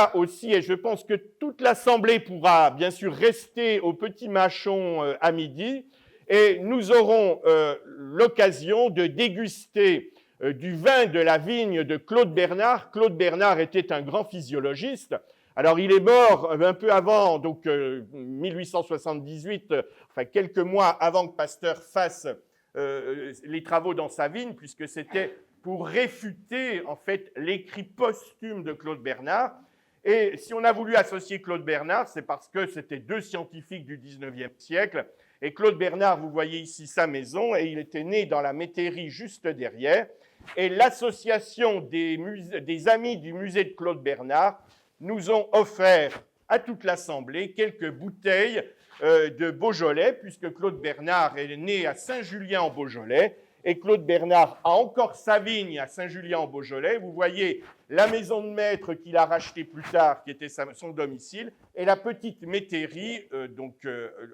là aussi, et je pense que toute l'Assemblée pourra bien sûr rester au Petit Mâchon à midi, et nous aurons l'occasion de déguster du vin de la vigne de Claude Bernard. Claude Bernard était un grand physiologiste. Alors, il est mort un peu avant, donc 1878, enfin quelques mois avant que Pasteur fasse les travaux dans sa vigne, puisque c'était pour réfuter en fait l'écrit posthume de Claude Bernard. Et si on a voulu associer Claude Bernard, c'est parce que c'était deux scientifiques du 19e siècle. Et Claude Bernard, vous voyez ici sa maison, et il était né dans la métairie juste derrière. Et l'association des amis du musée de Claude Bernard nous ont offert à toute l'Assemblée quelques bouteilles de Beaujolais, puisque Claude Bernard est né à Saint-Julien-en-Beaujolais, et Claude Bernard a encore sa vigne à Saint-Julien-en-Beaujolais. Vous voyez la maison de maître qu'il a rachetée plus tard, qui était son domicile, et la petite métairie,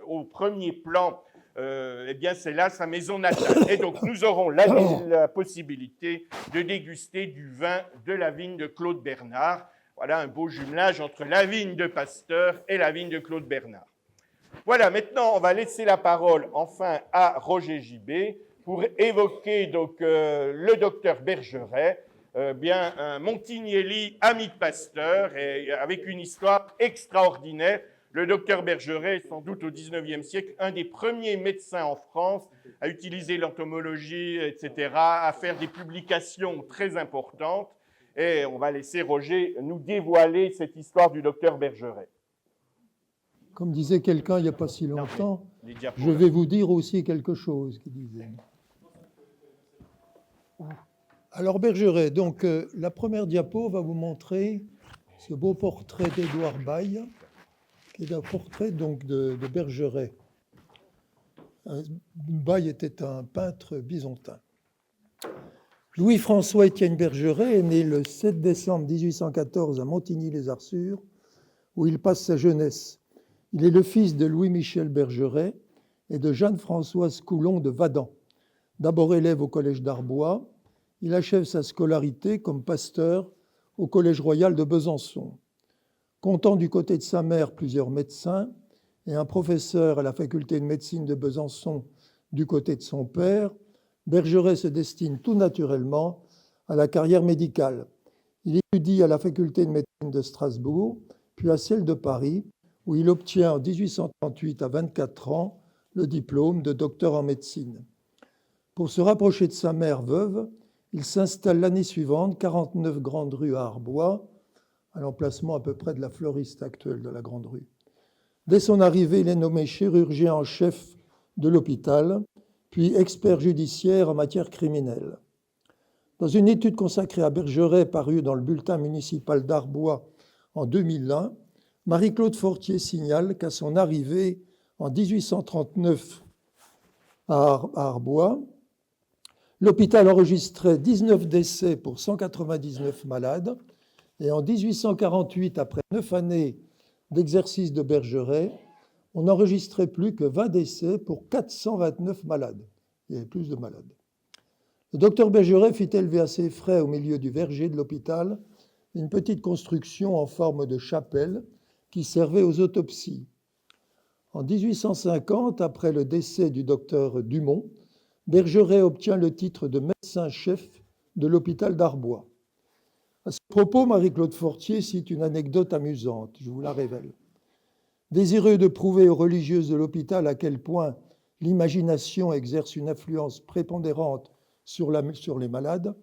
au premier plan, eh bien c'est là sa maison natale. Et donc nous aurons la possibilité de déguster du vin de la vigne de Claude Bernard. Voilà un beau jumelage entre la vigne de Pasteur et la vigne de Claude Bernard. Voilà, maintenant on va laisser la parole enfin à Roger Gibet pour évoquer donc le docteur Bergeret, bien un Montignelli ami de Pasteur, et avec une histoire extraordinaire. Le docteur Bergeret est sans doute au XIXe siècle un des premiers médecins en France à utiliser l'entomologie, etc., à faire des publications très importantes. Et on va laisser Roger nous dévoiler cette histoire du docteur Bergeret. Comme disait quelqu'un il n'y a pas si longtemps, je vais vous dire aussi quelque chose, qu'il disait. Alors Bergeret, donc la première diapo va vous montrer ce beau portrait d'Édouard Baille, qui est un portrait donc de Bergeret. Baille était un peintre byzantin. Louis-François-Étienne Bergeret est né le 7 décembre 1814 à Montigny-les-Arçures, où il passe sa jeunesse. Il est le fils de Louis-Michel Bergeret et de Jeanne-Françoise Coulon de Vadan. D'abord élève au collège d'Arbois, il achève sa scolarité comme pasteur au collège royal de Besançon. Comptant du côté de sa mère plusieurs médecins et un professeur à la faculté de médecine de Besançon du côté de son père, Bergeret se destine tout naturellement à la carrière médicale. Il étudie à la faculté de médecine de Strasbourg, puis à celle de Paris, où il obtient en 1838 à 24 ans le diplôme de docteur en médecine. Pour se rapprocher de sa mère veuve, il s'installe l'année suivante, 49 Grande Rue à Arbois, à l'emplacement à peu près de la fleuriste actuelle de la Grande Rue. Dès son arrivée, il est nommé chirurgien en chef de l'hôpital, puis expert judiciaire en matière criminelle. Dans une étude consacrée à Bergeret parue dans le bulletin municipal d'Arbois en 2001, Marie-Claude Fortier signale qu'à son arrivée en 1839 à Arbois, l'hôpital enregistrait 19 décès pour 199 malades, et en 1848, après 9 années d'exercice de Bergeret, on n'enregistrait plus que 20 décès pour 429 malades. Il y avait plus de malades. Le docteur Bergeret fit élever à ses frais au milieu du verger de l'hôpital une petite construction en forme de chapelle qui servait aux autopsies. En 1850, après le décès du docteur Dumont, Bergeret obtient le titre de médecin-chef de l'hôpital d'Arbois. À ce propos, Marie-Claude Fortier cite une anecdote amusante, je vous la révèle. Désireux de prouver aux religieuses de l'hôpital à quel point l'imagination exerce une influence prépondérante sur les malades,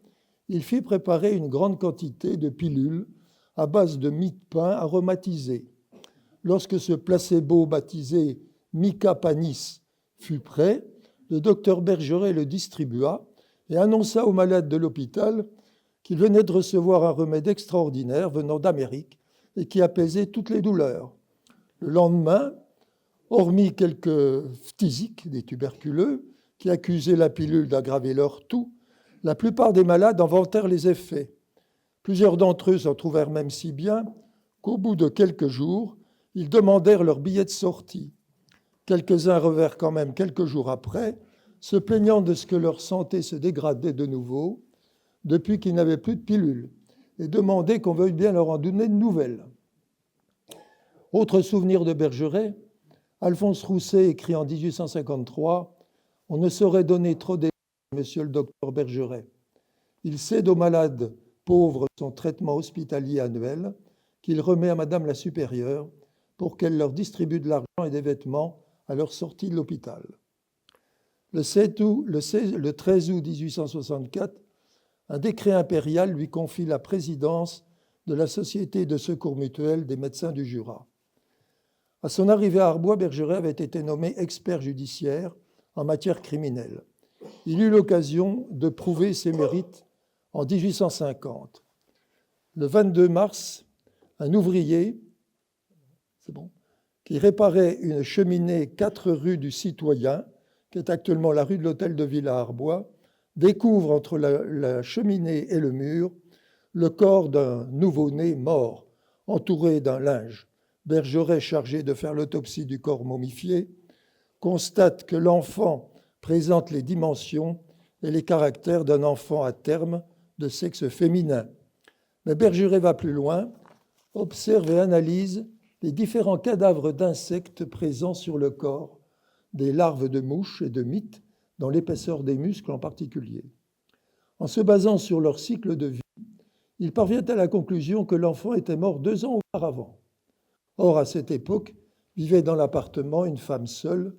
il fit préparer une grande quantité de pilules à base de mie de pain aromatisée. Lorsque ce placebo baptisé Mica Panis fut prêt, le docteur Bergeret le distribua et annonça aux malades de l'hôpital qu'il venait de recevoir un remède extraordinaire venant d'Amérique et qui apaisait toutes les douleurs. Le lendemain, hormis quelques phtisiques, des tuberculeux, qui accusaient la pilule d'aggraver leur toux, la plupart des malades en vantèrent les effets. Plusieurs d'entre eux s'en trouvèrent même si bien qu'au bout de quelques jours, ils demandèrent leur billet de sortie. Quelques-uns revinrent quand même quelques jours après, se plaignant de ce que leur santé se dégradait de nouveau depuis qu'ils n'avaient plus de pilules, et demandaient qu'on veuille bien leur en donner de nouvelles. Autre souvenir de Bergeret, Alphonse Rousset écrit en 1853 « On ne saurait donner trop d'éloges à monsieur le docteur Bergeret. Il cède aux malades pauvres son traitement hospitalier annuel qu'il remet à madame la supérieure pour qu'elle leur distribue de l'argent et des vêtements à leur sortie de l'hôpital. » Le 13 août 1864, un décret impérial lui confie la présidence de la Société de secours mutuel des médecins du Jura. À son arrivée à Arbois, Bergeret avait été nommé expert judiciaire en matière criminelle. Il eut l'occasion de prouver ses mérites en 1850. Le 22 mars, un ouvrier qui réparait une cheminée 4 rue du Citoyen, qui est actuellement la rue de l'Hôtel de Ville à Arbois, découvre entre la cheminée et le mur le corps d'un nouveau-né mort, entouré d'un linge. Bergeret, chargé de faire l'autopsie du corps momifié, constate que l'enfant présente les dimensions et les caractères d'un enfant à terme de sexe féminin. Mais Bergeret va plus loin, observe et analyse les différents cadavres d'insectes présents sur le corps, des larves de mouches et de mites, dans l'épaisseur des muscles en particulier. En se basant sur leur cycle de vie, il parvient à la conclusion que l'enfant était mort 2 ans auparavant. Or, à cette époque, vivait dans l'appartement une femme seule,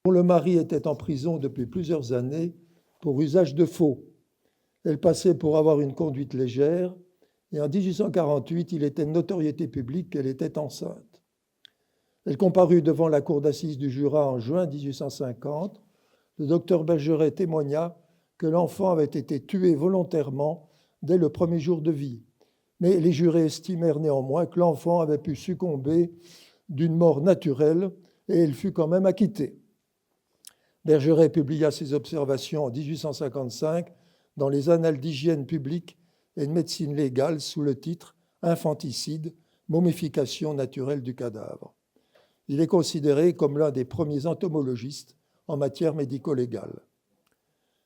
dont le mari était en prison depuis plusieurs années pour usage de faux. Elle passait pour avoir une conduite légère, et en 1848, il était de notoriété publique qu'elle était enceinte. Elle comparut devant la cour d'assises du Jura en juin 1850. Le docteur Bergeret témoigna que l'enfant avait été tué volontairement dès le premier jour de vie. Mais les jurés estimèrent néanmoins que l'enfant avait pu succomber d'une mort naturelle et elle fut quand même acquittée. Bergeret publia ses observations en 1855 dans les Annales d'hygiène publique et de médecine légale sous le titre « Infanticide, momification naturelle du cadavre ». Il est considéré comme l'un des premiers entomologistes en matière médico-légale.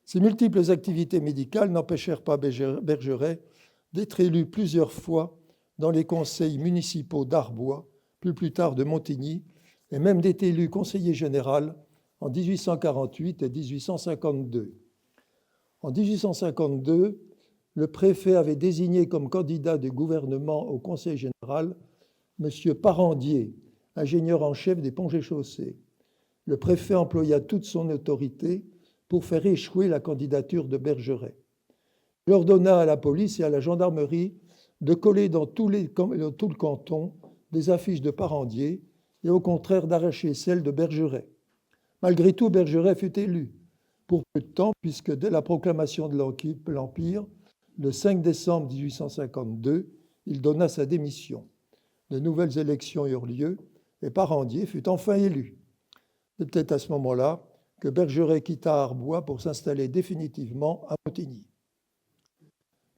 Ses multiples activités médicales n'empêchèrent pas Bergeret d'être élu plusieurs fois dans les conseils municipaux d'Arbois, puis plus tard de Montigny, et même d'être élu conseiller général en 1848 et 1852. En 1852, le préfet avait désigné comme candidat du gouvernement au conseil général M. Parandier, ingénieur en chef des ponts et chaussées. Le préfet employa toute son autorité pour faire échouer la candidature de Bergeret. Il ordonna à la police et à la gendarmerie de coller dans tout le canton des affiches de Parandier et au contraire d'arracher celles de Bergeret. Malgré tout, Bergeret fut élu pour peu de temps, puisque dès la proclamation de l'Empire, le 5 décembre 1852, il donna sa démission. De nouvelles élections eurent lieu et Parandier fut enfin élu. C'est peut-être à ce moment-là que Bergeret quitta Arbois pour s'installer définitivement à Montigny.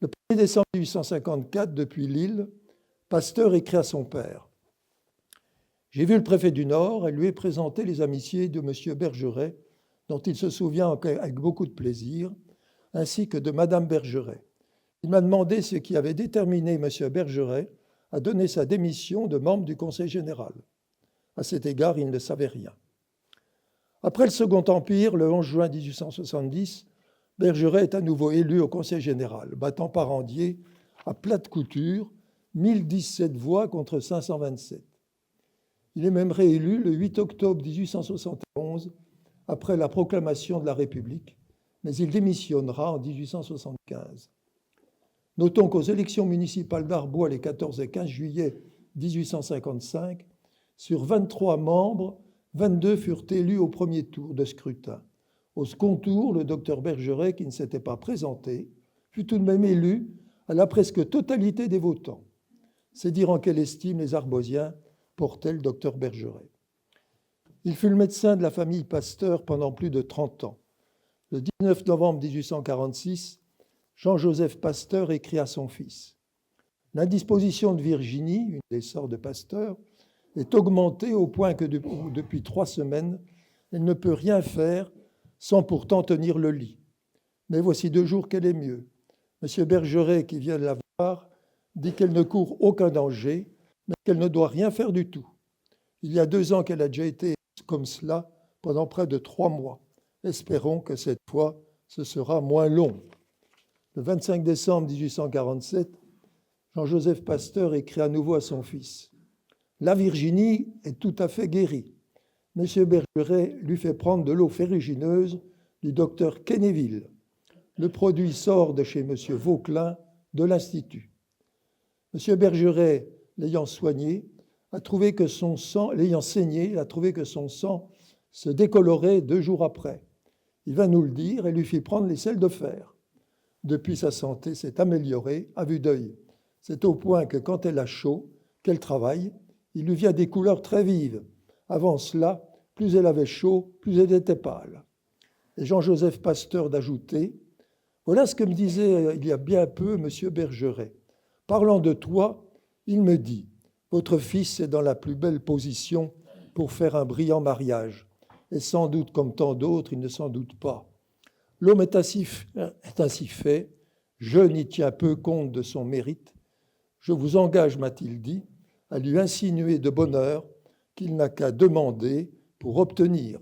Le 1er décembre 1854, depuis Lille, Pasteur écrit à son père. « J'ai vu le préfet du Nord et lui ai présenté les amitiés de M. Bergeret, dont il se souvient avec beaucoup de plaisir, ainsi que de Mme Bergeret. Il m'a demandé ce qui avait déterminé M. Bergeret à donner sa démission de membre du Conseil général. À cet égard, il ne savait rien. » Après le Second Empire, le 11 juin 1870, Bergeret est à nouveau élu au Conseil général, battant Parandier à plate couture, 1017 voix contre 527. Il est même réélu le 8 octobre 1871, après la proclamation de la République, mais il démissionnera en 1875. Notons qu'aux élections municipales d'Arbois les 14 et 15 juillet 1855, sur 23 membres, 22 furent élus au premier tour de scrutin. Au second tour, le docteur Bergeret, qui ne s'était pas présenté, fut tout de même élu à la presque totalité des votants. C'est dire en quelle estime les Arboisiens portaient le docteur Bergeret. Il fut le médecin de la famille Pasteur pendant plus de 30 ans. Le 19 novembre 1846, Jean-Joseph Pasteur écrit à son fils « L'indisposition de Virginie, une des sœurs de Pasteur, est augmentée au point que depuis 3 semaines, elle ne peut rien faire sans pourtant tenir le lit. Mais voici 2 jours qu'elle est mieux. Monsieur Bergeret, qui vient de la voir, dit qu'elle ne court aucun danger, mais qu'elle ne doit rien faire du tout. Il y a 2 ans qu'elle a déjà été comme cela pendant près de 3 mois. Espérons que cette fois, ce sera moins long. Le 25 décembre 1847, Jean-Joseph Pasteur écrit à nouveau à son fils. La Virginie est tout à fait guérie. M. Bergeret lui fait prendre de l'eau ferrugineuse du docteur Kenneville. Le produit sort de chez M. Vauquelin de l'Institut. M. Bergeret, l'ayant soigné, a trouvé que son sang, l'ayant saigné, a trouvé que son sang se décolorait 2 jours après. Il vint nous le dire et lui fit prendre les sels de fer. Depuis, sa santé s'est améliorée à vue d'œil. C'est au point que quand elle a chaud, qu'elle travaille, il lui vient des couleurs très vives. Avant cela, plus elle avait chaud, plus elle était pâle. Et Jean-Joseph Pasteur d'ajouter, voilà ce que me disait il y a bien peu M. Bergeret. Parlant de toi, il me dit, votre fils est dans la plus belle position pour faire un brillant mariage. Et sans doute, comme tant d'autres, il ne s'en doute pas. L'homme est ainsi fait, je n'y tiens peu compte de son mérite. Je vous engage, m'a-t-il dit, à lui insinuer de bonne heure qu'il n'a qu'à demander pour obtenir.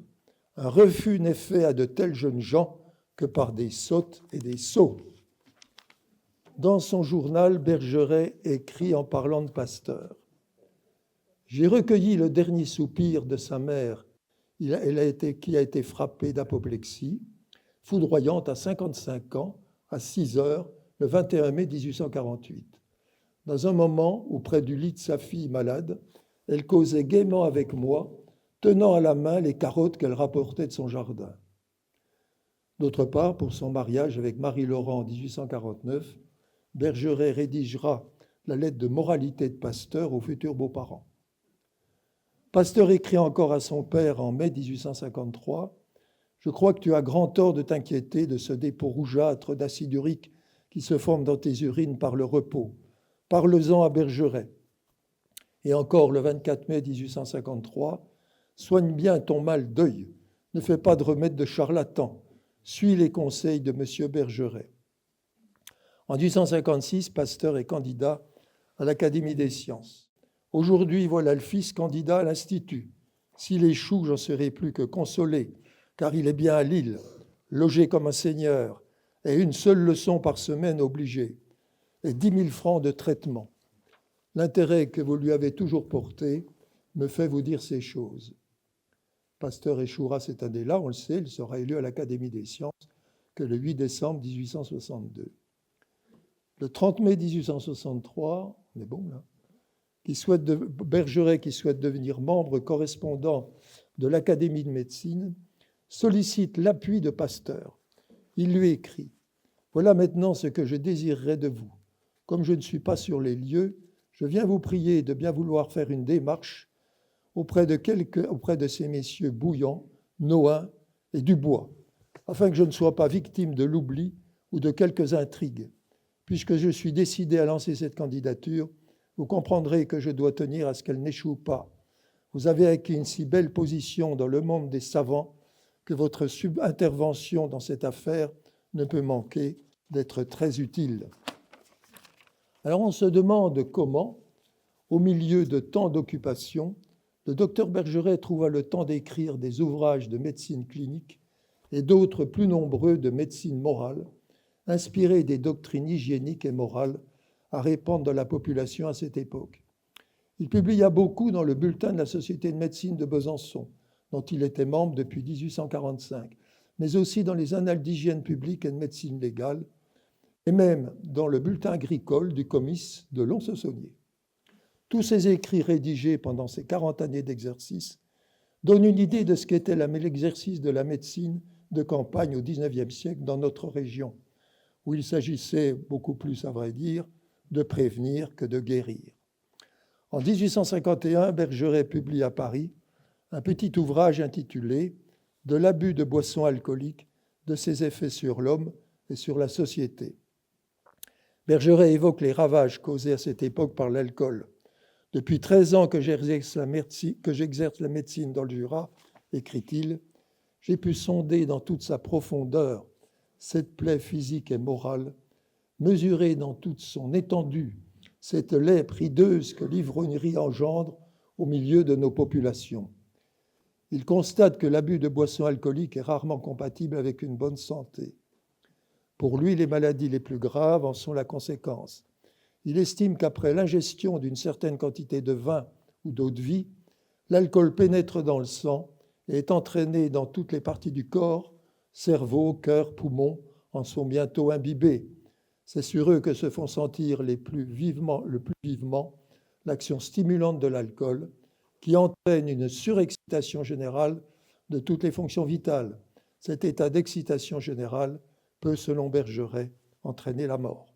Un refus n'est fait à de tels jeunes gens que par des sottes et des sots. Dans son journal, Bergeret écrit en parlant de Pasteur. J'ai recueilli le dernier soupir de sa mère, qui a été frappée d'apoplexie, foudroyante à 55 ans, à 6 heures, le 21 mai 1848. Dans un moment où, près du lit de sa fille malade, elle causait gaiement avec moi, tenant à la main les carottes qu'elle rapportait de son jardin. D'autre part, pour son mariage avec Marie-Laurent en 1849, Bergeret rédigera la lettre de moralité de Pasteur aux futurs beaux-parents. Pasteur écrit encore à son père en mai 1853 « Je crois que tu as grand tort de t'inquiéter de ce dépôt rougeâtre d'acide urique qui se forme dans tes urines par le repos. Parle-en à Bergeret. » Et encore le 24 mai 1853, « Soigne bien ton mal d'œil, ne fais pas de remède de charlatan, suis les conseils de M. Bergeret. » En 1856, Pasteur est candidat à l'Académie des sciences. Aujourd'hui, voilà le fils candidat à l'Institut. S'il échoue, j'en serai plus que consolé, car il est bien à Lille, logé comme un seigneur, et une seule leçon par semaine obligée, et 10 000 francs de traitement. L'intérêt que vous lui avez toujours porté me fait vous dire ces choses. Pasteur échouera cette année-là, on le sait, il sera élu à l'Académie des sciences que le 8 décembre 1862. Le 30 mai 1863, on est bon là, Bergeret, qui souhaite devenir membre correspondant de l'Académie de médecine, sollicite l'appui de Pasteur. Il lui écrit « Voilà maintenant ce que je désirerais de vous. Comme je ne suis pas sur les lieux, je viens vous prier de bien vouloir faire une démarche auprès de ces messieurs Bouillant, Nohain et Dubois, afin que je ne sois pas victime de l'oubli ou de quelques intrigues. Puisque je suis décidé à lancer cette candidature, vous comprendrez que je dois tenir à ce qu'elle n'échoue pas. Vous avez acquis une si belle position dans le monde des savants que votre intervention dans cette affaire ne peut manquer d'être très utile. » Alors on se demande comment, au milieu de tant d'occupations, le docteur Bergeret trouva le temps d'écrire des ouvrages de médecine clinique et d'autres plus nombreux de médecine morale, inspirés des doctrines hygiéniques et morales à répandre dans la population à cette époque. Il publia beaucoup dans le bulletin de la Société de médecine de Besançon, dont il était membre depuis 1845, mais aussi dans les annales d'hygiène publique et de médecine légale, et même dans le bulletin agricole du comice de Lons-Saunier. Tous ces écrits rédigés pendant ces 40 années d'exercice donnent une idée de ce qu'était l'exercice de la médecine de campagne au XIXe siècle dans notre région, où il s'agissait beaucoup plus, à vrai dire, de prévenir que de guérir. En 1851, Bergeret publie à Paris un petit ouvrage intitulé « De l'abus de boissons alcooliques, de ses effets sur l'homme et sur la société ». Bergeret évoque les ravages causés à cette époque par l'alcool. « Depuis 13 ans que j'exerce la médecine dans le Jura, écrit-il, j'ai pu sonder dans toute sa profondeur cette plaie physique et morale, mesurer dans toute son étendue cette lèpre hideuse que l'ivrognerie engendre au milieu de nos populations. Il constate que l'abus de boissons alcooliques est rarement compatible avec une bonne santé. Pour lui, les maladies les plus graves en sont la conséquence. Il estime qu'après l'ingestion d'une certaine quantité de vin ou d'eau-de-vie, l'alcool pénètre dans le sang et est entraîné dans toutes les parties du corps, cerveau, cœur, poumons en sont bientôt imbibés. C'est sur eux que se font sentir le plus vivement l'action stimulante de l'alcool, qui entraîne une surexcitation générale de toutes les fonctions vitales. Cet état d'excitation générale peut, selon Bergeret, entraîner la mort.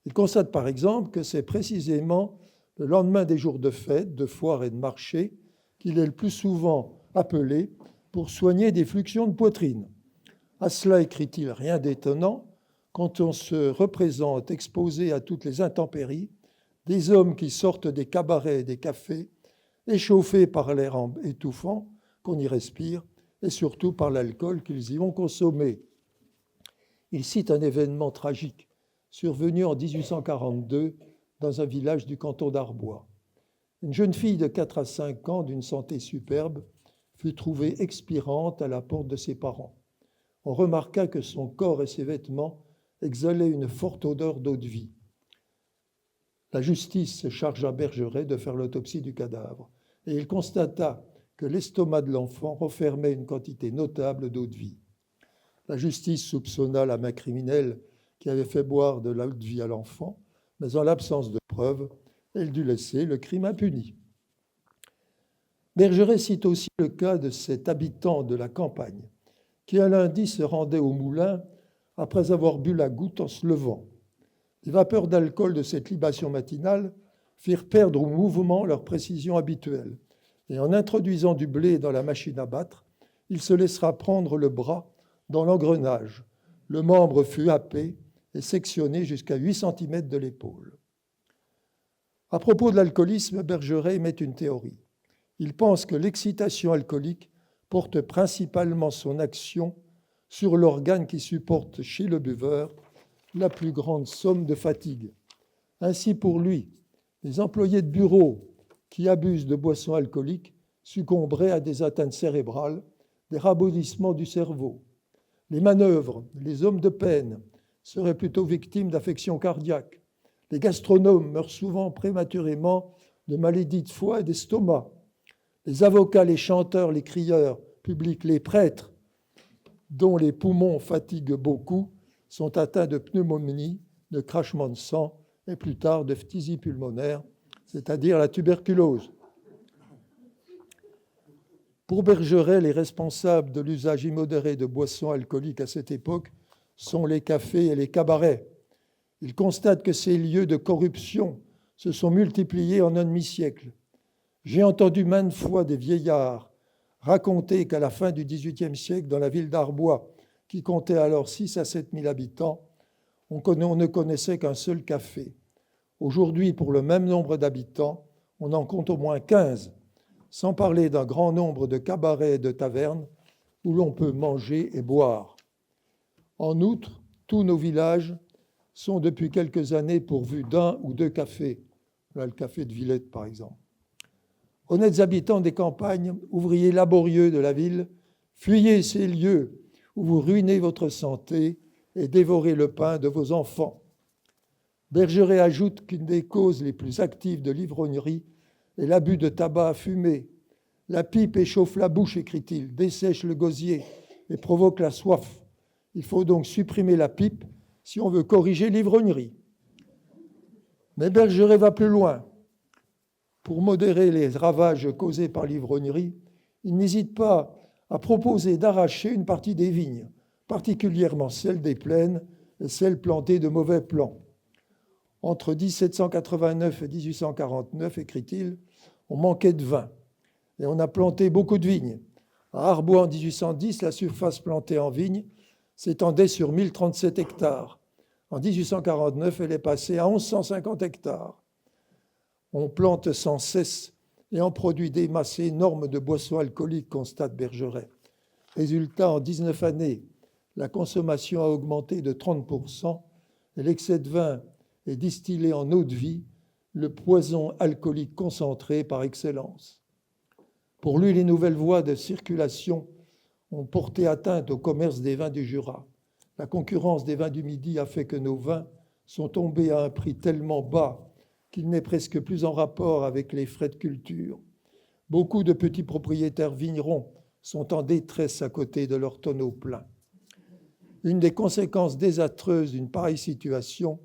Il constate par exemple que c'est précisément le lendemain des jours de fête, de foire et de marché qu'il est le plus souvent appelé pour soigner des fluxions de poitrine. À cela, écrit-il, rien d'étonnant quand on se représente exposé à toutes les intempéries des hommes qui sortent des cabarets et des cafés, échauffés par l'air étouffant qu'on y respire et surtout par l'alcool qu'ils y ont consommé. Il cite un événement tragique survenu en 1842 dans un village du canton d'Arbois. Une jeune fille de 4 à 5 ans d'une santé superbe fut trouvée expirante à la porte de ses parents. On remarqua que son corps et ses vêtements exhalaient une forte odeur d'eau-de-vie. La justice se chargea Bergeret de faire l'autopsie du cadavre et il constata que l'estomac de l'enfant renfermait une quantité notable d'eau-de-vie. La justice soupçonna la main criminelle qui avait fait boire de l'eau-de-vie à l'enfant, mais en l'absence de preuves, elle dut laisser le crime impuni. Bergeret cite aussi le cas de cet habitant de la campagne qui un lundi se rendait au moulin après avoir bu la goutte en se levant. Les vapeurs d'alcool de cette libation matinale firent perdre au mouvement leur précision habituelle, et en introduisant du blé dans la machine à battre, il se laissera prendre le bras dans l'engrenage. Le membre fut happé et sectionné jusqu'à 8 cm de l'épaule. À propos de l'alcoolisme, Bergeret émet une théorie. Il pense que l'excitation alcoolique porte principalement son action sur l'organe qui supporte chez le buveur la plus grande somme de fatigue. Ainsi, pour lui, les employés de bureau qui abusent de boissons alcooliques succomberaient à des atteintes cérébrales, des rabourdissements du cerveau. Les manœuvres, les hommes de peine seraient plutôt victimes d'affections cardiaques. Les gastronomes meurent souvent prématurément de maladies de foie et d'estomac. Les avocats, les chanteurs, les crieurs publics, les prêtres, dont les poumons fatiguent beaucoup, sont atteints de pneumonie, de crachement de sang et plus tard de phtisie pulmonaire, c'est-à-dire la tuberculose. Pour Bergeret, les responsables de l'usage immodéré de boissons alcooliques à cette époque sont les cafés et les cabarets. Il constate que ces lieux de corruption se sont multipliés en un demi-siècle. J'ai entendu maintes fois des vieillards raconter qu'à la fin du XVIIIe siècle, dans la ville d'Arbois, qui comptait alors 6 à 7 000 habitants, on ne connaissait qu'un seul café. Aujourd'hui, pour le même nombre d'habitants, on en compte au moins 15, sans parler d'un grand nombre de cabarets et de tavernes où l'on peut manger et boire. En outre, tous nos villages sont depuis quelques années pourvus d'un ou deux cafés. Là, le café de Villette, par exemple. Honnêtes habitants des campagnes, ouvriers laborieux de la ville, fuyez ces lieux où vous ruinez votre santé et dévorez le pain de vos enfants. Bergeret ajoute qu'une des causes les plus actives de l'ivrognerie est l'abus de tabac à fumer. La pipe échauffe la bouche, écrit-il, dessèche le gosier et provoque la soif. Il faut donc supprimer la pipe si on veut corriger l'ivrognerie. Mais Bergeret va plus loin. Pour modérer les ravages causés par l'ivrognerie, il n'hésite pas à proposer d'arracher une partie des vignes, particulièrement celles des plaines et celles plantées de mauvais plants. Entre 1789 et 1849, écrit-il, on manquait de vin et on a planté beaucoup de vignes. À Arbois, en 1810, la surface plantée en vignes s'étendait sur 1037 hectares. En 1849, elle est passée à 1150 hectares. On plante sans cesse et on produit des masses énormes de boissons alcooliques, constate Bergeret. Résultat, en 19 années, la consommation a augmenté de 30% et l'excès de vin est distillé en eau de vie le poison alcoolique concentré par excellence. Pour lui, les nouvelles voies de circulation ont porté atteinte au commerce des vins du Jura. La concurrence des vins du Midi a fait que nos vins sont tombés à un prix tellement bas qu'il n'est presque plus en rapport avec les frais de culture. Beaucoup de petits propriétaires vignerons sont en détresse à côté de leurs tonneaux pleins. Une des conséquences désastreuses d'une pareille situation,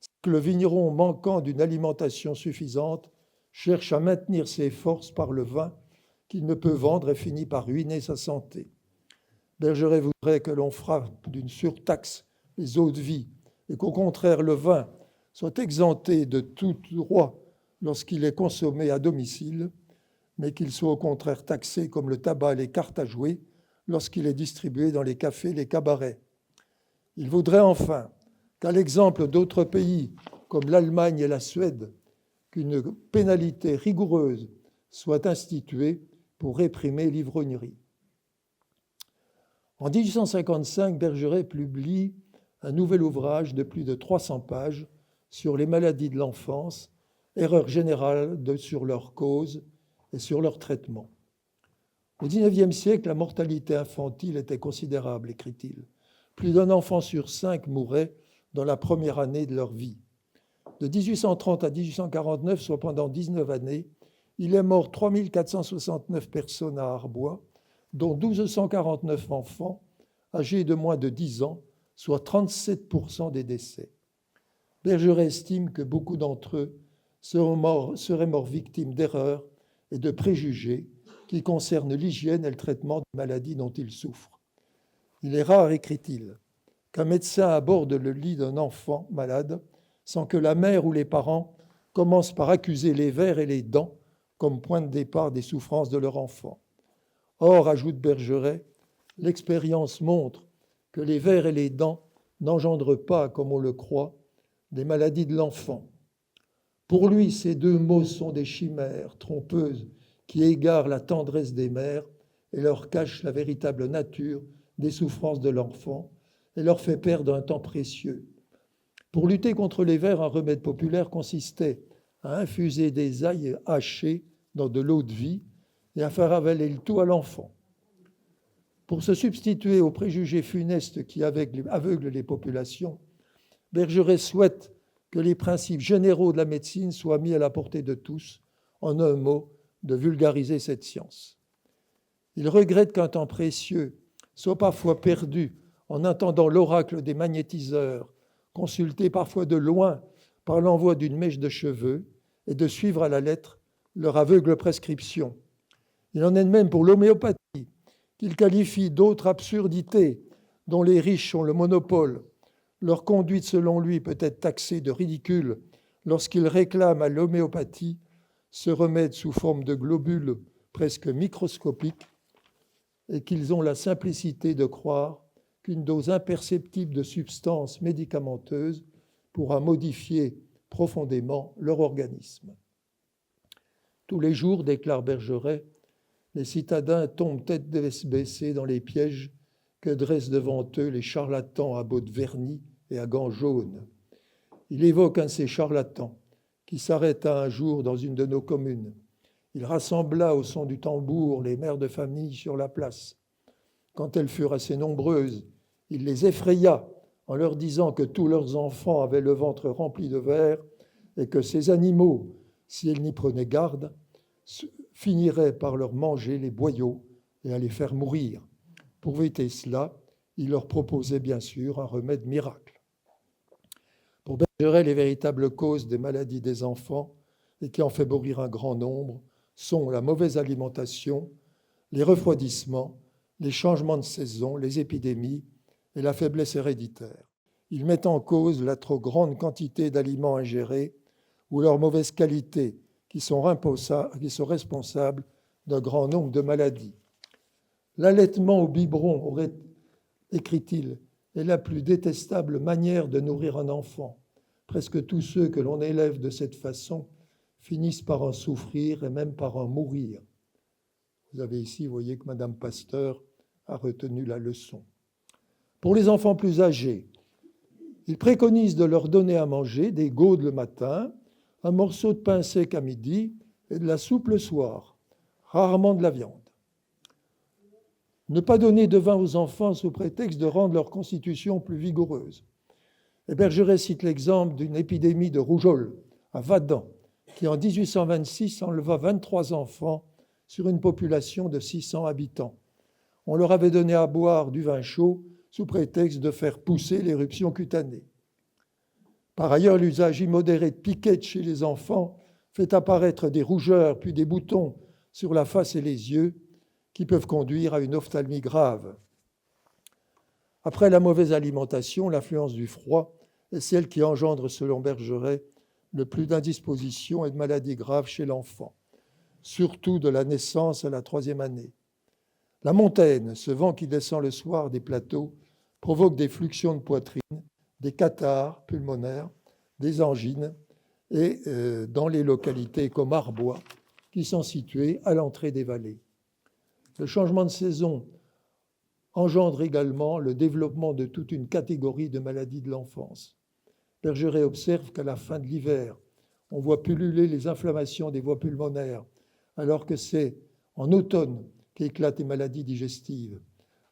c'est que le vigneron, manquant d'une alimentation suffisante, cherche à maintenir ses forces par le vin qu'il ne peut vendre et finit par ruiner sa santé. Bergeret voudrait que l'on frappe d'une surtaxe les eaux de vie et qu'au contraire le vin soit exempté de tout droit lorsqu'il est consommé à domicile, mais qu'il soit au contraire taxé comme le tabac et les cartes à jouer lorsqu'il est distribué dans les cafés et les cabarets. Il voudrait enfin qu'à l'exemple d'autres pays comme l'Allemagne et la Suède, qu'une pénalité rigoureuse soit instituée pour réprimer l'ivrognerie. En 1855, Bergeret publie un nouvel ouvrage de plus de 300 pages sur les maladies de l'enfance, erreurs générales sur leurs causes et sur leur traitement. Au XIXe siècle, la mortalité infantile était considérable, écrit-il. Plus d'un enfant sur 5 mourait dans la première année de leur vie. De 1830 à 1849, soit pendant 19 années, il est mort 3469 personnes à Arbois, dont 1249 enfants âgés de moins de 10 ans, soit 37% des décès. Bergeret estime que beaucoup d'entre eux seraient morts victimes d'erreurs et de préjugés qui concernent l'hygiène et le traitement des maladies dont ils souffrent. Il est rare, écrit-il, qu'un médecin aborde le lit d'un enfant malade sans que la mère ou les parents commencent par accuser les vers et les dents comme point de départ des souffrances de leur enfant. Or, ajoute Bergeret, l'expérience montre que les vers et les dents n'engendrent pas, comme on le croit, des maladies de l'enfant. Pour lui, ces deux mots sont des chimères trompeuses qui égarent la tendresse des mères et leur cachent la véritable nature des souffrances de l'enfant et leur fait perdre un temps précieux. Pour lutter contre les vers, un remède populaire consistait à infuser des ails hachés dans de l'eau de vie et à faire avaler le tout à l'enfant. Pour se substituer aux préjugés funestes qui aveuglent les populations, Bergeret souhaite que les principes généraux de la médecine soient mis à la portée de tous, en un mot, de vulgariser cette science. Il regrette qu'un temps précieux soit parfois perdu en attendant l'oracle des magnétiseurs, consulté parfois de loin par l'envoi d'une mèche de cheveux, et de suivre à la lettre leur aveugle prescription. Il en est de même pour l'homéopathie, qu'il qualifie d'autres absurdités dont les riches ont le monopole. Leur conduite, selon lui, peut être taxée de ridicule lorsqu'ils réclament à l'homéopathie ce remède sous forme de globules presque microscopiques et qu'ils ont la simplicité de croire qu'une dose imperceptible de substances médicamenteuses pourra modifier profondément leur organisme. Tous les jours, déclare Bergeret, les citadins tombent tête baissée dans les pièges que dressent devant eux les charlatans à bottes vernies et à gants jaunes. Il évoque un de ces charlatans qui s'arrêta un jour dans une de nos communes. Il rassembla au son du tambour les mères de famille sur la place. Quand elles furent assez nombreuses, il les effraya en leur disant que tous leurs enfants avaient le ventre rempli de vers et que ces animaux, si elles n'y prenaient garde, finiraient par leur manger les boyaux et à les faire mourir. Pour éviter cela, il leur proposait bien sûr un remède miracle. Pour Bergeret, les véritables causes des maladies des enfants, et qui en fait mourir un grand nombre, sont la mauvaise alimentation, les refroidissements, les changements de saison, les épidémies et la faiblesse héréditaire. Il met en cause la trop grande quantité d'aliments ingérés ou leur mauvaise qualité qui sont responsables d'un grand nombre de maladies. L'allaitement au biberon, aurait, écrit-il, est la plus détestable manière de nourrir un enfant. Presque tous ceux que l'on élève de cette façon finissent par en souffrir et même par en mourir. Vous avez ici, vous voyez que Madame Pasteur a retenu la leçon. Pour les enfants plus âgés, il préconise de leur donner à manger des gaudes le matin, un morceau de pain sec à midi et de la soupe le soir, rarement de la viande. Ne pas donner de vin aux enfants sous prétexte de rendre leur constitution plus vigoureuse. Et Bergeret cite l'exemple d'une épidémie de rougeole à Vaddan, qui en 1826 enleva 23 enfants sur une population de 600 habitants. On leur avait donné à boire du vin chaud sous prétexte de faire pousser l'éruption cutanée. Par ailleurs, l'usage immodéré de piquettes chez les enfants fait apparaître des rougeurs puis des boutons sur la face et les yeux qui peuvent conduire à une ophtalmie grave. Après la mauvaise alimentation, l'influence du froid est celle qui engendre, selon Bergeret, le plus d'indisposition et de maladies graves chez l'enfant, surtout de la naissance à la 3e année. La montagne, ce vent qui descend le soir des plateaux, provoque des fluxions de poitrine, des cathars pulmonaires, des angines, et dans les localités comme Arbois, qui sont situées à l'entrée des vallées. Le changement de saison engendre également le développement de toute une catégorie de maladies de l'enfance. Bergeret observe qu'à la fin de l'hiver, on voit pulluler les inflammations des voies pulmonaires, alors que c'est en automne qu'éclatent les maladies digestives.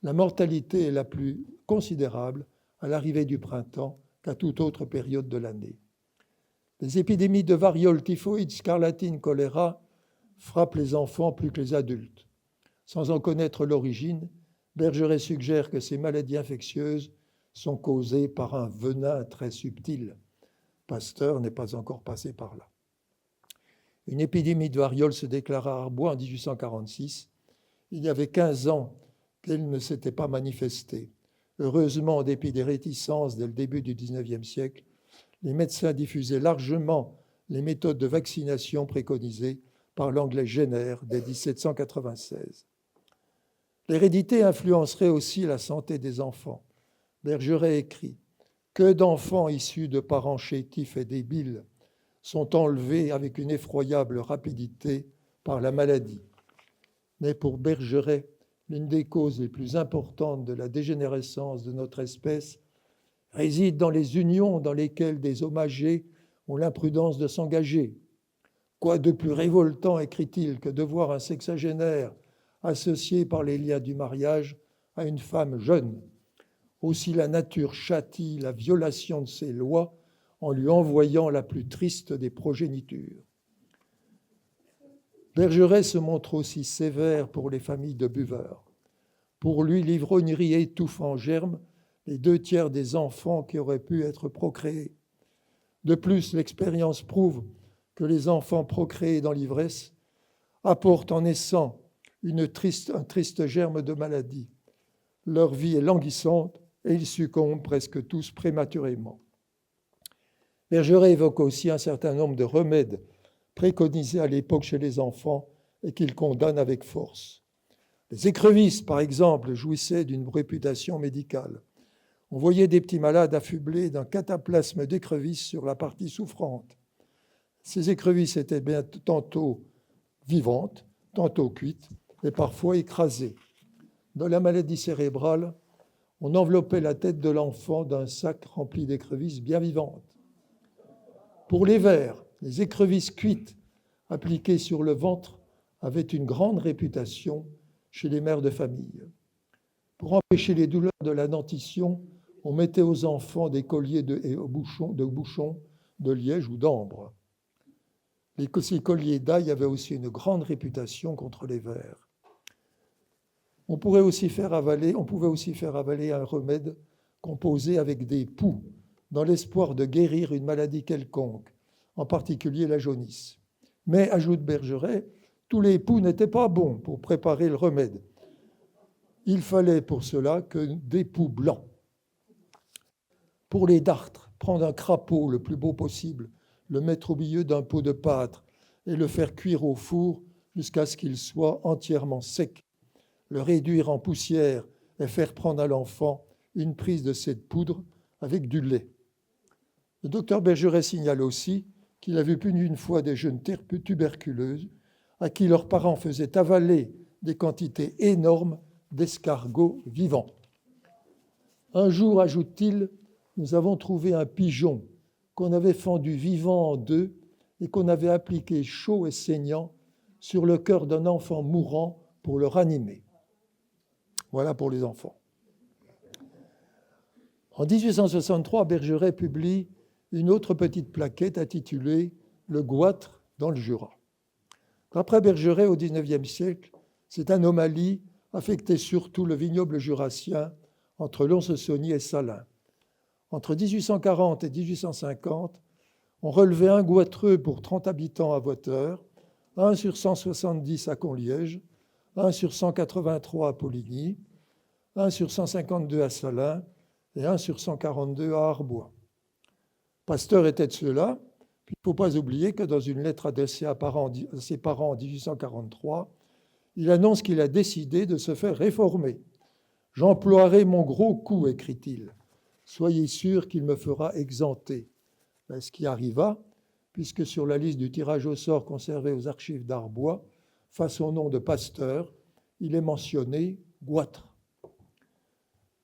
La mortalité est la plus considérable à l'arrivée du printemps qu'à toute autre période de l'année. Les épidémies de variole, typhoïde, scarlatine, choléra frappent les enfants plus que les adultes. Sans en connaître l'origine, Bergeret suggère que ces maladies infectieuses sont causées par un venin très subtil. Pasteur n'est pas encore passé par là. Une épidémie de variole se déclara à Arbois en 1846. Il y avait 15 ans qu'elle ne s'était pas manifestée. Heureusement, en dépit des réticences dès le début du XIXe siècle, les médecins diffusaient largement les méthodes de vaccination préconisées par l'anglais Jenner dès 1796. L'hérédité influencerait aussi la santé des enfants. Bergeret écrit « Que d'enfants issus de parents chétifs et débiles sont enlevés avec une effroyable rapidité par la maladie. » Mais pour Bergeret, l'une des causes les plus importantes de la dégénérescence de notre espèce réside dans les unions dans lesquelles des hommes âgés ont l'imprudence de s'engager. Quoi de plus révoltant, écrit-il, que de voir un sexagénaire associé par les liens du mariage à une femme jeune. Aussi la nature châtie la violation de ses lois en lui envoyant la plus triste des progénitures. Bergeret se montre aussi sévère pour les familles de buveurs. Pour lui, l'ivrognerie étouffe en germe les 2/3 des enfants qui auraient pu être procréés. De plus, l'expérience prouve que les enfants procréés dans l'ivresse apportent en naissant un triste germe de maladie. Leur vie est languissante et ils succombent presque tous prématurément. Bergeret évoque aussi un certain nombre de remèdes préconisés à l'époque chez les enfants et qu'il condamne avec force. Les écrevisses, par exemple, jouissaient d'une réputation médicale. On voyait des petits malades affublés d'un cataplasme d'écrevisses sur la partie souffrante. Ces écrevisses étaient bien tantôt vivantes, tantôt cuites et parfois écrasées. Dans la maladie cérébrale, on enveloppait la tête de l'enfant d'un sac rempli d'écrevisses bien vivantes. Pour les vers, les écrevisses cuites appliquées sur le ventre avaient une grande réputation chez les mères de famille. Pour empêcher les douleurs de la dentition, on mettait aux enfants des colliers de bouchons de liège ou d'ambre. Ces colliers d'ail avaient aussi une grande réputation contre les vers. On pouvait aussi faire avaler un remède composé avec des poux, dans l'espoir de guérir une maladie quelconque, en particulier la jaunisse. Mais, ajoute Bergeret, tous les poux n'étaient pas bons pour préparer le remède. Il fallait pour cela que des poux blancs. Pour les dartres, prendre un crapaud le plus beau possible, le mettre au milieu d'un pot de pâtre et le faire cuire au four jusqu'à ce qu'il soit entièrement sec, le réduire en poussière et faire prendre à l'enfant une prise de cette poudre avec du lait. Le docteur Bergeret signale aussi qu'il a vu plus d'une fois des jeunes tuberculeuses à qui leurs parents faisaient avaler des quantités énormes d'escargots vivants. Un jour, ajoute-t-il, nous avons trouvé un pigeon qu'on avait fendu vivant en deux et qu'on avait appliqué chaud et saignant sur le cœur d'un enfant mourant pour le ranimer. Voilà pour les enfants. En 1863, Bergeret publie une autre petite plaquette intitulée « Le goitre dans le Jura ». D'après Bergeret, au XIXe siècle, cette anomalie affectait surtout le vignoble jurassien entre Lons-le-Saunier et Salins. Entre 1840 et 1850, on relevait un goitreux pour 30 habitants à Voiteur, 1 sur 170 à Conliège, 1 sur 183 à Poligny, 1 sur 152 à Salins et 1 sur 142 à Arbois. Pasteur était de ceux-là. Il ne faut pas oublier que dans une lettre adressée à ses parents en 1843, il annonce qu'il a décidé de se faire réformer. « J'emploierai mon gros coup », écrit-il. « Soyez sûr qu'il me fera exempter. » Ce qui arriva, puisque sur la liste du tirage au sort conservé aux archives d'Arbois, face au nom de Pasteur, il est mentionné goitre.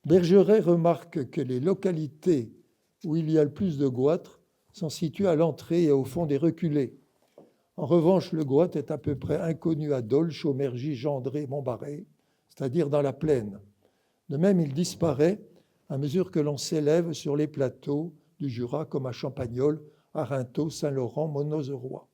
Bergeret remarque que les localités où il y a le plus de goitres sont situées à l'entrée et au fond des reculés. En revanche, le goitre est à peu près inconnu à Dole, Chaumergy, Gendré, Montbarré, c'est-à-dire dans la plaine. De même, il disparaît à mesure que l'on s'élève sur les plateaux du Jura, comme à Champagnole, Arinthod, Saint-Laurent, Monozeroy.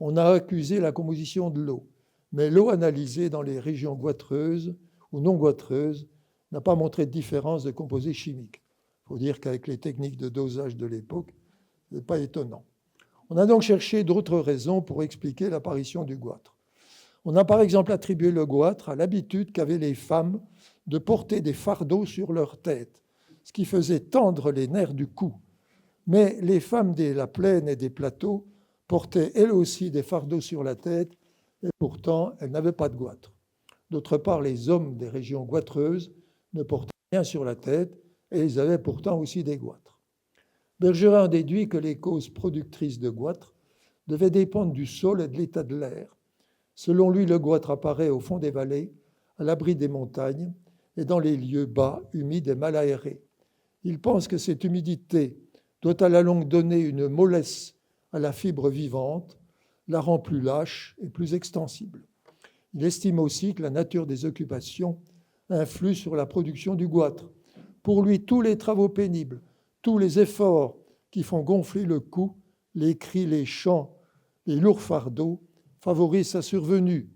On a accusé la composition de l'eau, mais l'eau analysée dans les régions goitreuses ou non goitreuses n'a pas montré de différence de composés chimiques. Il faut dire qu'avec les techniques de dosage de l'époque, ce n'est pas étonnant. On a donc cherché d'autres raisons pour expliquer l'apparition du goitre. On a par exemple attribué le goitre à l'habitude qu'avaient les femmes de porter des fardeaux sur leur tête, ce qui faisait tendre les nerfs du cou. Mais les femmes de la plaine et des plateaux portaient elles aussi des fardeaux sur la tête et pourtant elles n'avaient pas de goitre. D'autre part, les hommes des régions goitreuses ne portaient rien sur la tête et ils avaient pourtant aussi des goitres. Bergeret en déduit que les causes productrices de goitre devaient dépendre du sol et de l'état de l'air. Selon lui, le goitre apparaît au fond des vallées, à l'abri des montagnes et dans les lieux bas, humides et mal aérés. Il pense que cette humidité doit à la longue donner une mollesse à la fibre vivante, la rend plus lâche et plus extensible. Il estime aussi que la nature des occupations influe sur la production du goitre. Pour lui, tous les travaux pénibles, tous les efforts qui font gonfler le cou, les cris, les chants, les lourds fardeaux, favorisent sa survenue.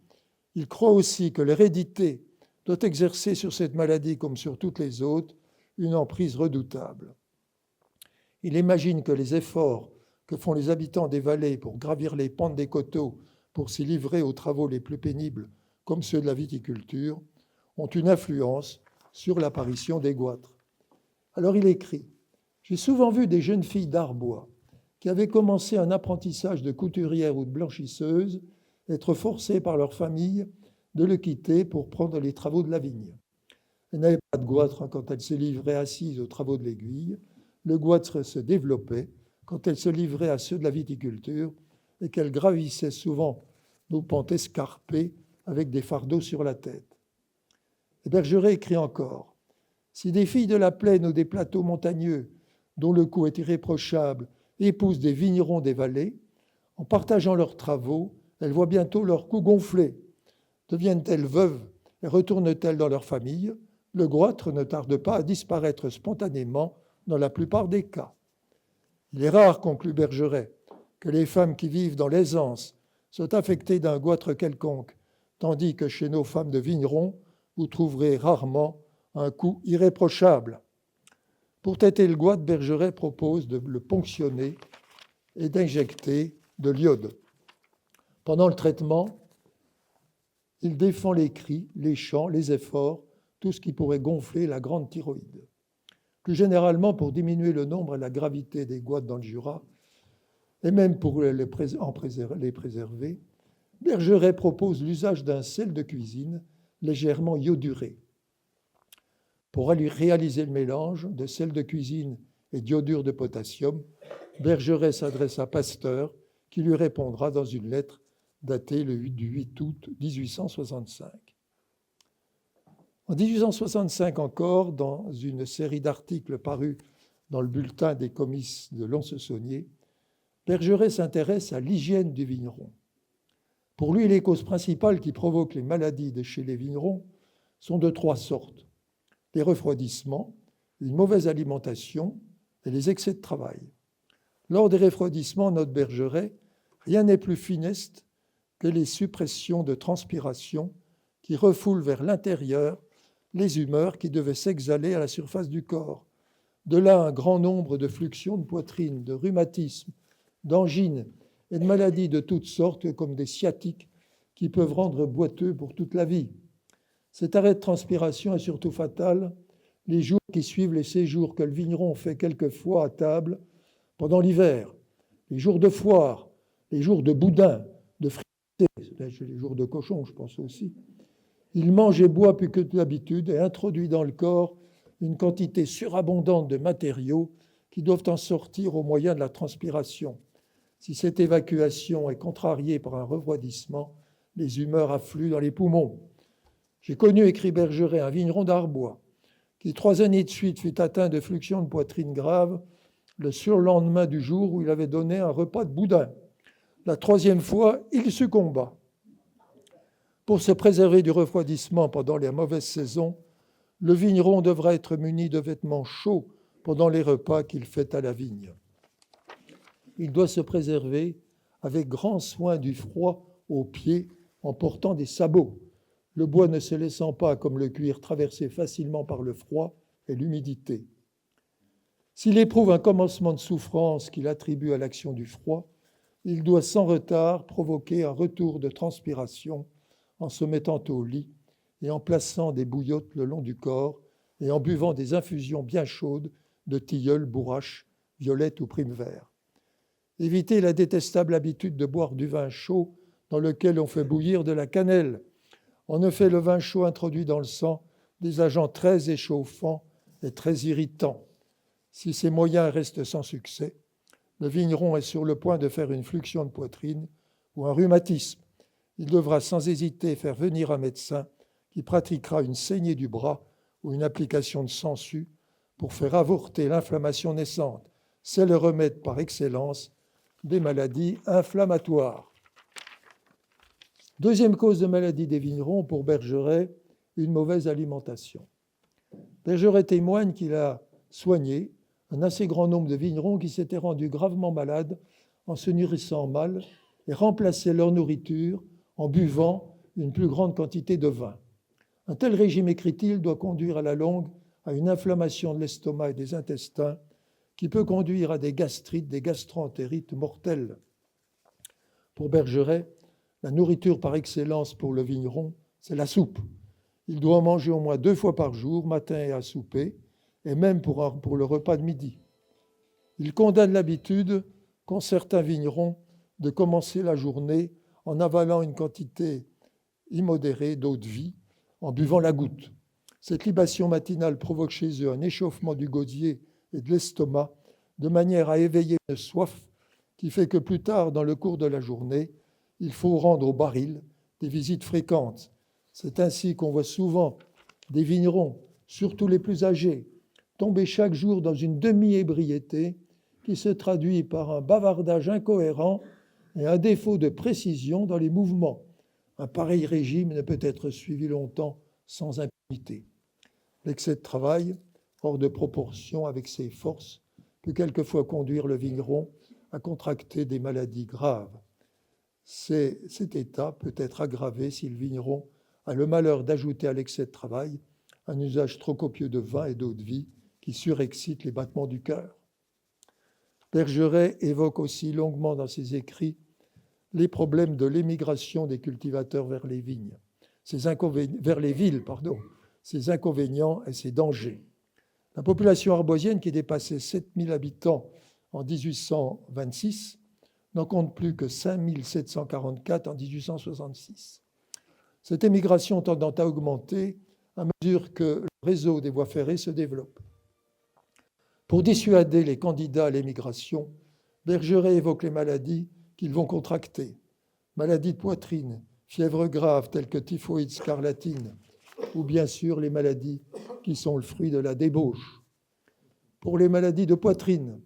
Il croit aussi que l'hérédité doit exercer sur cette maladie, comme sur toutes les autres, une emprise redoutable. Il imagine que les efforts que font les habitants des vallées pour gravir les pentes des coteaux, pour s'y livrer aux travaux les plus pénibles, comme ceux de la viticulture, ont une influence sur l'apparition des goitres. Alors il écrit « J'ai souvent vu des jeunes filles d'Arbois qui avaient commencé un apprentissage de couturière ou de blanchisseuse être forcées par leur famille de le quitter pour prendre les travaux de la vigne. Elles n'avaient pas de goitre quand elles se livraient assises aux travaux de l'aiguille. Le goitre se développait quand elles se livraient à ceux de la viticulture et qu'elles gravissaient souvent nos pentes escarpées avec des fardeaux sur la tête. » Et Bergeret écrit encore « Si des filles de la plaine ou des plateaux montagneux, dont le cou est irréprochable, épousent des vignerons des vallées, en partageant leurs travaux, elles voient bientôt leur cou gonfler. Deviennent-elles veuves et retournent-elles dans leur famille, le goitre ne tarde pas à disparaître spontanément dans la plupart des cas. Il est rare, conclut Bergeret, que les femmes qui vivent dans l'aisance soient affectées d'un goitre quelconque, tandis que chez nos femmes de vignerons, vous trouverez rarement un cou irréprochable. Pour têter le goitre, Bergeret propose de le ponctionner et d'injecter de l'iode. Pendant le traitement, il défend les cris, les chants, les efforts, tout ce qui pourrait gonfler la grande thyroïde. Plus généralement, pour diminuer le nombre et la gravité des goitres dans le Jura, et même pour les préserver, Bergeret propose l'usage d'un sel de cuisine légèrement ioduré. Pour réaliser le mélange de sel de cuisine et d'iodure de potassium, Bergeret s'adresse à Pasteur, qui lui répondra dans une lettre datée du 8 août 1865. En 1865 encore, dans une série d'articles parus dans le bulletin des comices de Lons-le-Saunier, Bergeret s'intéresse à l'hygiène du vigneron. Pour lui, les causes principales qui provoquent les maladies chez les vignerons sont de 3 sortes. Les refroidissements, une mauvaise alimentation et les excès de travail. Lors des refroidissements, note Bergeret, rien n'est plus funeste que les suppressions de transpiration qui refoulent vers l'intérieur les humeurs qui devaient s'exhaler à la surface du corps. De là un grand nombre de fluxions de poitrine, de rhumatismes, d'angines et de maladies de toutes sortes comme des sciatiques qui peuvent rendre boiteux pour toute la vie. Cet arrêt de transpiration est surtout fatal les jours qui suivent les séjours que le vigneron fait quelquefois à table pendant l'hiver, les jours de foire, les jours de boudin, de frités, les jours de cochon, je pense aussi. Il mange et boit plus que d'habitude et introduit dans le corps une quantité surabondante de matériaux qui doivent en sortir au moyen de la transpiration. Si cette évacuation est contrariée par un refroidissement, les humeurs affluent dans les poumons. J'ai connu, écrit Bergeret, un vigneron d'Arbois qui 3 années de suite fut atteint de fluxions de poitrine graves le surlendemain du jour où il avait donné un repas de boudin. La 3e fois, il succomba. Pour se préserver du refroidissement pendant les mauvaises saisons, le vigneron devra être muni de vêtements chauds pendant les repas qu'il fait à la vigne. Il doit se préserver avec grand soin du froid aux pieds en portant des sabots, le bois ne se laissant pas, comme le cuir, traverser facilement par le froid et l'humidité. S'il éprouve un commencement de souffrance qu'il attribue à l'action du froid, il doit sans retard provoquer un retour de transpiration en se mettant au lit et en plaçant des bouillottes le long du corps et en buvant des infusions bien chaudes de tilleul, bourrache, violette ou prime vert. Évitez la détestable habitude de boire du vin chaud dans lequel on fait bouillir de la cannelle. En effet, le vin chaud introduit dans le sang des agents très échauffants et très irritants. Si ces moyens restent sans succès, le vigneron est sur le point de faire une fluxion de poitrine ou un rhumatisme. Il devra sans hésiter faire venir un médecin qui pratiquera une saignée du bras ou une application de sangsue pour faire avorter l'inflammation naissante. C'est le remède par excellence des maladies inflammatoires. 2e cause de maladie des vignerons pour Bergeret, une mauvaise alimentation. Bergeret témoigne qu'il a soigné un assez grand nombre de vignerons qui s'étaient rendus gravement malades en se nourrissant mal et remplaçaient leur nourriture en buvant une plus grande quantité de vin. Un tel régime, écrit-il, doit conduire à la longue à une inflammation de l'estomac et des intestins qui peut conduire à des gastrites, des gastroentérites mortelles. Pour Bergeret, la nourriture par excellence pour le vigneron, c'est la soupe. Il doit en manger au moins 2 fois par jour, matin et à souper, et même pour le repas de midi. Il condamne l'habitude qu'ont certains vignerons de commencer la journée en avalant une quantité immodérée d'eau-de-vie, en buvant la goutte. Cette libation matinale provoque chez eux un échauffement du gosier et de l'estomac, de manière à éveiller une soif qui fait que plus tard, dans le cours de la journée, il faut rendre au baril des visites fréquentes. C'est ainsi qu'on voit souvent des vignerons, surtout les plus âgés, tomber chaque jour dans une demi-ébriété qui se traduit par un bavardage incohérent et un défaut de précision dans les mouvements. Un pareil régime ne peut être suivi longtemps sans impunité. L'excès de travail, hors de proportion avec ses forces, peut quelquefois conduire le vigneron à contracter des maladies graves. Cet état peut être aggravé si le vigneron a le malheur d'ajouter à l'excès de travail un usage trop copieux de vin et d'eau-de-vie qui surexcite les battements du cœur. Bergeret évoque aussi longuement dans ses écrits les problèmes de l'émigration des cultivateurs vers les vignes, vers les villes, ses inconvénients et ses dangers. La population arboisienne, qui dépassait 7000 habitants en 1826, n'en compte plus que 5744 en 1866. Cette émigration tendant à augmenter à mesure que le réseau des voies ferrées se développe. Pour dissuader les candidats à l'émigration, Bergeret évoque les maladies qu'ils vont contracter. Maladies de poitrine, fièvre grave telles que typhoïde, scarlatine, ou bien sûr les maladies qui sont le fruit de la débauche. Pour les maladies de poitrine,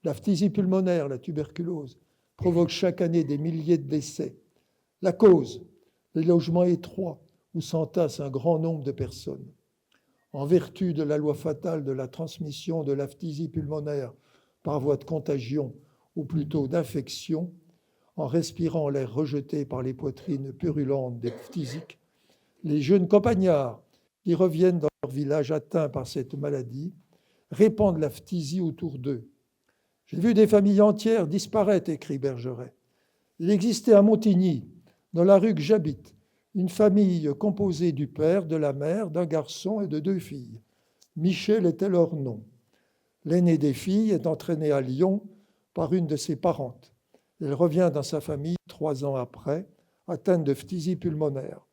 La phtisie pulmonaire, la tuberculose, provoque chaque année des milliers de décès. La cause, les logements étroits où s'entassent un grand nombre de personnes. En vertu de la loi fatale de la transmission de la phtisie pulmonaire par voie de contagion, ou plutôt d'infection, en respirant l'air rejeté par les poitrines purulentes des phtisiques, les jeunes campagnards qui reviennent dans leur village atteints par cette maladie répandent la phtisie autour d'eux. J'ai vu des familles entières disparaître, écrit Bergeret. Il existait à Montigny, dans la rue que j'habite, une famille composée du père, de la mère, d'un garçon et de 2 filles. Michel était leur nom. L'aînée des filles est entraînée à Lyon par une de ses parentes. Elle revient dans sa famille 3 ans après, atteinte de phtisie pulmonaire.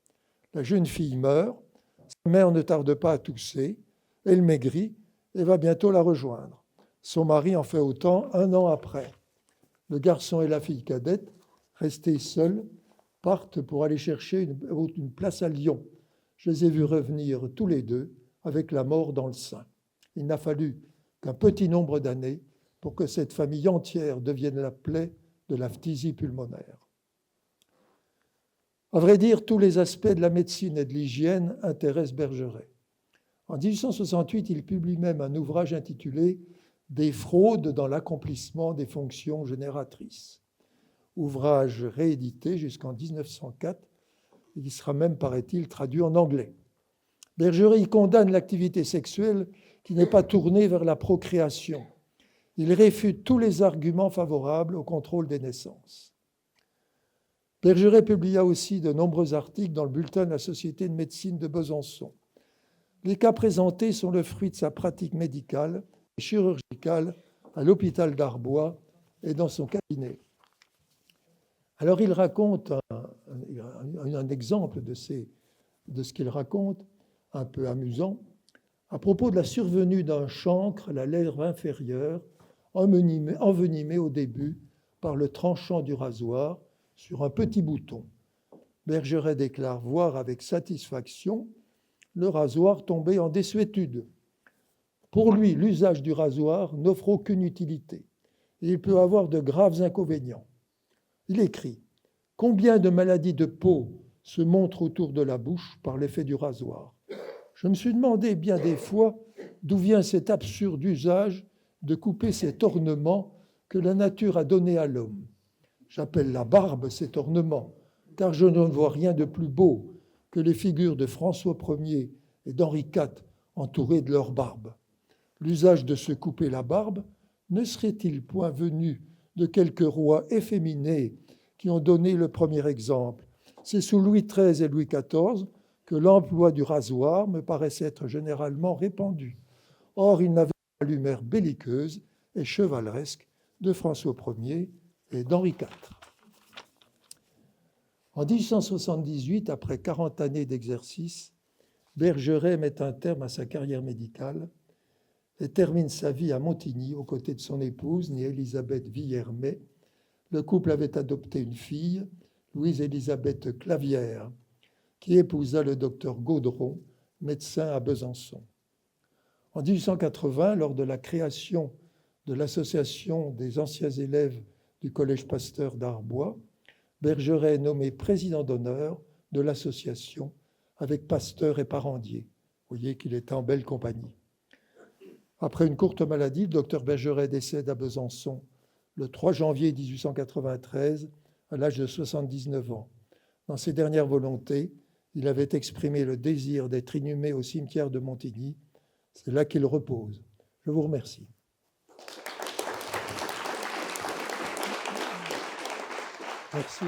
La jeune fille meurt, sa mère ne tarde pas à tousser, elle maigrit et va bientôt la rejoindre. Son mari en fait autant 1 an après. Le garçon et la fille cadette, restés seuls, partent pour aller chercher une place à Lyon. Je les ai vus revenir tous les 2 avec la mort dans le sein. Il n'a fallu qu'un petit nombre d'années pour que cette famille entière devienne la plaie de la phtisie pulmonaire. À vrai dire, tous les aspects de la médecine et de l'hygiène intéressent Bergeret. En 1868, il publie même un ouvrage intitulé « Des fraudes dans l'accomplissement des fonctions génératrices », ouvrage réédité jusqu'en 1904, et qui sera même, paraît-il, traduit en anglais. Bergeret y condamne l'activité sexuelle qui n'est pas tournée vers la procréation. Il réfute tous les arguments favorables au contrôle des naissances. Bergeret publia aussi de nombreux articles dans le bulletin de la Société de médecine de Besançon. Les cas présentés sont le fruit de sa pratique médicale et chirurgicale à l'hôpital d'Arbois et dans son cabinet. Alors il raconte un exemple de ce qu'il raconte, un peu amusant, à propos de la survenue d'un chancre à la lèvre inférieure, envenimé au début par le tranchant du rasoir sur un petit bouton. Bergeret déclare voir avec satisfaction le rasoir tombé en désuétude. Pour lui, l'usage du rasoir n'offre aucune utilité et il peut avoir de graves inconvénients. Il écrit « Combien de maladies de peau se montrent autour de la bouche par l'effet du rasoir ? Je me suis demandé bien des fois d'où vient cet absurde usage de couper cet ornement que la nature a donné à l'homme. J'appelle la barbe cet ornement, car je ne vois rien de plus beau que les figures de François Ier et d'Henri IV entourées de leur barbe. L'usage de se couper la barbe ne serait-il point venu de quelques rois efféminés qui ont donné le premier exemple ? C'est sous Louis XIII et Louis XIV que l'emploi du rasoir me paraissait être généralement répandu. Or, il n'avait pas l'humeur belliqueuse et chevaleresque de François Ier et d'Henri IV. En 1878, après 40 années d'exercice, Bergeret met un terme à sa carrière médicale et termine sa vie à Montigny aux côtés de son épouse, née Élisabeth Villermet. Le couple avait adopté une fille, Louise-Élisabeth Clavière, qui épousa le docteur Gaudron, médecin à Besançon. En 1880, lors de la création de l'association des anciens élèves du Collège Pasteur d'Arbois, Bergeret est nommé président d'honneur de l'association avec Pasteur et Parandier. Vous voyez qu'il était en belle compagnie. Après une courte maladie, le docteur Bergeret décède à Besançon le 3 janvier 1893 à l'âge de 79 ans. Dans ses dernières volontés, il avait exprimé le désir d'être inhumé au cimetière de Montigny. C'est là qu'il repose. Je vous remercie. Merci.